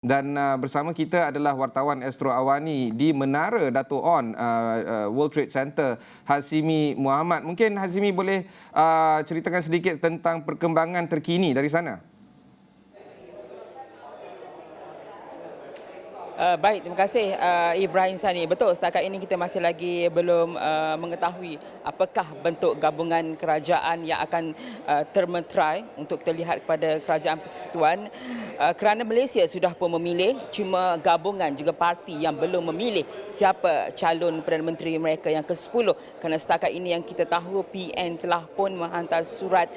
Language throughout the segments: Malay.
Dan bersama kita adalah wartawan Astro Awani di Menara Dato' On World Trade Center, Hazimi Muhammad. Mungkin Hazimi boleh ceritakan sedikit tentang perkembangan terkini dari sana. Baik, terima kasih Ibrahim Sani. Betul, setakat ini kita masih lagi belum mengetahui apakah bentuk gabungan kerajaan yang akan termeterai untuk kita lihat kepada kerajaan persekutuan. Kerana Malaysia sudah pun memilih, cuma gabungan juga parti yang belum memilih siapa calon Perdana Menteri mereka yang ke-10. Kerana setakat ini yang kita tahu, PN telah pun menghantar surat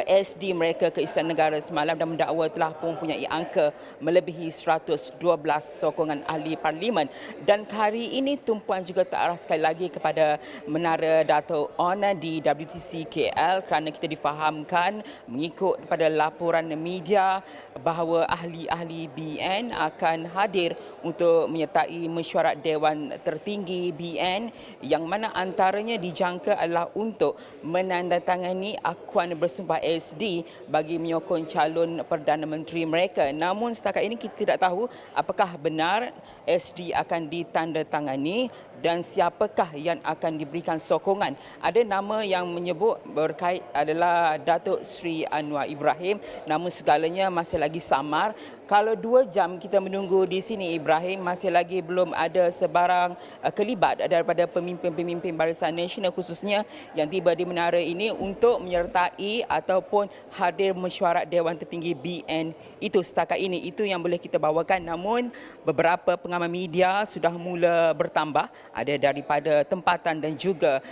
SD mereka ke Istana Negara semalam dan mendakwa telah pun mempunyai angka melebihi 112 sokongan ahli parlimen. Dan hari ini tumpuan juga terarah sekali lagi kepada Menara Dato' On di WTC KL kerana kita difahamkan mengikut pada laporan media bahawa ahli-ahli BN akan hadir untuk menyertai mesyuarat Dewan Tertinggi BN yang mana antaranya dijangka adalah untuk menandatangani akuan bersumpah SD bagi menyokong calon Perdana Menteri mereka. Namun setakat ini kita tidak tahu apakah benar SD akan ditandatangani dan siapakah yang akan diberikan sokongan. Ada nama yang menyebut berkait adalah Datuk Seri Anwar Ibrahim, namun segalanya masih lagi samar. Kalau 2 jam kita menunggu di sini Ibrahim, masih lagi belum ada sebarang kelibat daripada pemimpin-pemimpin Barisan Nasional khususnya yang tiba di menara ini untuk menyertai ataupun hadir mesyuarat Dewan Tertinggi BN itu setakat ini. Itu yang boleh kita bawakan, namun beberapa pengamal media sudah mula bertambah. Ada daripada tempatan dan juga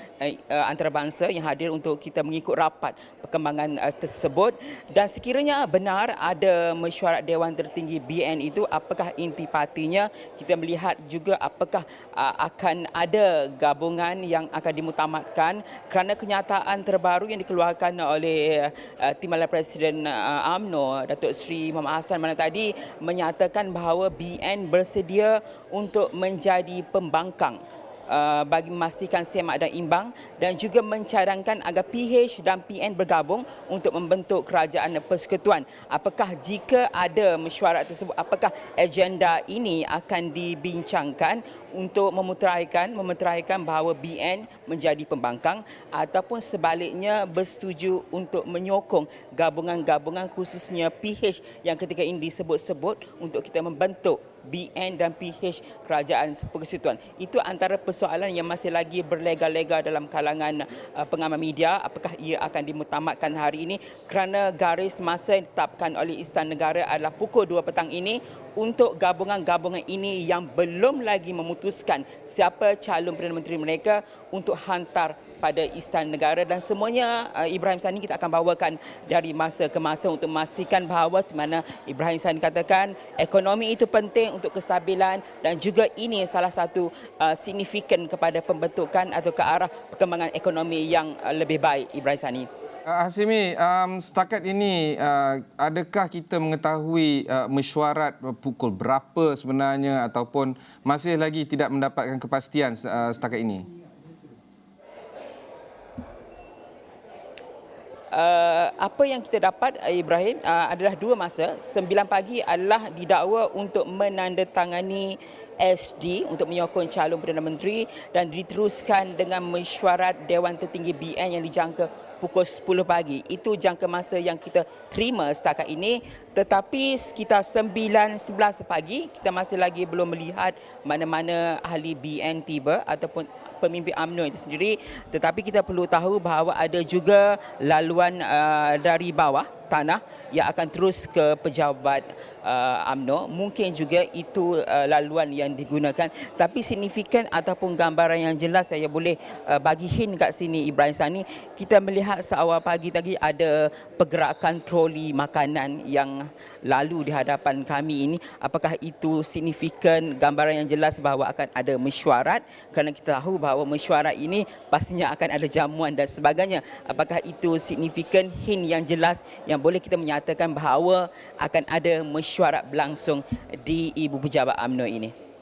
antarabangsa yang hadir untuk kita mengikut rapat perkembangan tersebut. Dan sekiranya benar ada mesyuarat Dewan Tertinggi BN itu, apakah intipatinya? Kita melihat juga apakah akan ada gabungan yang akan dimutamatkan kerana kenyataan terbaru yang dikeluarkan oleh Timbalan Presiden UMNO Datuk Seri Muhammad Hassan mana tadi menyatakan bahawa BN bersedia untuk menjadi pembangkang bagi memastikan semak dan imbang dan juga mencadangkan agar PH dan PN bergabung untuk membentuk kerajaan persekutuan. Apakah jika ada mesyuarat tersebut, apakah agenda ini akan dibincangkan untuk memeteraikan bahawa BN menjadi pembangkang ataupun sebaliknya bersetuju untuk menyokong gabungan-gabungan khususnya PH yang ketika ini disebut-sebut untuk kita membentuk BN dan PH kerajaan persekutuan. Itu antara persoalan yang masih lagi berlega-lega dalam kalangan pengamal media. Apakah ia akan dimutamatkan hari ini kerana garis masa yang ditetapkan oleh Istana Negara adalah pukul 2 petang ini untuk gabungan-gabungan ini yang belum lagi memutuskan siapa calon Perdana Menteri mereka untuk hantar pada Istana Negara. Dan semuanya Ibrahim Sani kita akan bawakan dari masa ke masa untuk memastikan bahawa di mana Ibrahim Sani katakan ekonomi itu penting untuk kestabilan dan juga ini salah satu signifikan kepada pembentukan atau ke arah perkembangan ekonomi yang lebih baik. Ibrahim Sani. Hazimi, setakat ini adakah kita mengetahui mesyuarat pukul berapa sebenarnya ataupun masih lagi tidak mendapatkan kepastian setakat ini? Apa yang kita dapat Ibrahim adalah 2 masa. 9 pagi adalah didakwa untuk menandatangani SD untuk menyokong calon Perdana Menteri dan diteruskan dengan mesyuarat Dewan Tertinggi BN yang dijangka pukul 10 pagi. Itu jangka masa yang kita terima setakat ini. Tetapi sekitar 9:11 pagi kita masih lagi belum melihat mana-mana ahli BN tiba ataupun pemimpin UMNO itu sendiri. Tetapi kita perlu tahu bahawa ada juga laluan dari bawah tanah yang akan terus ke pejabat UMNO. Mungkin juga itu laluan yang digunakan. Tapi signifikan ataupun gambaran yang jelas saya boleh bagi hint kat sini Ibrahim Sani. Kita melihat seawal pagi tadi ada pergerakan troli makanan yang lalu di hadapan kami ini. Apakah itu signifikan gambaran yang jelas bahawa akan ada mesyuarat? Kerana kita tahu bahawa mesyuarat ini pastinya akan ada jamuan dan sebagainya. Apakah itu signifikan hint yang jelas yang boleh kita menyatakan bahawa akan ada mesyuarat berlangsung di Ibu Pejabat UMNO ini?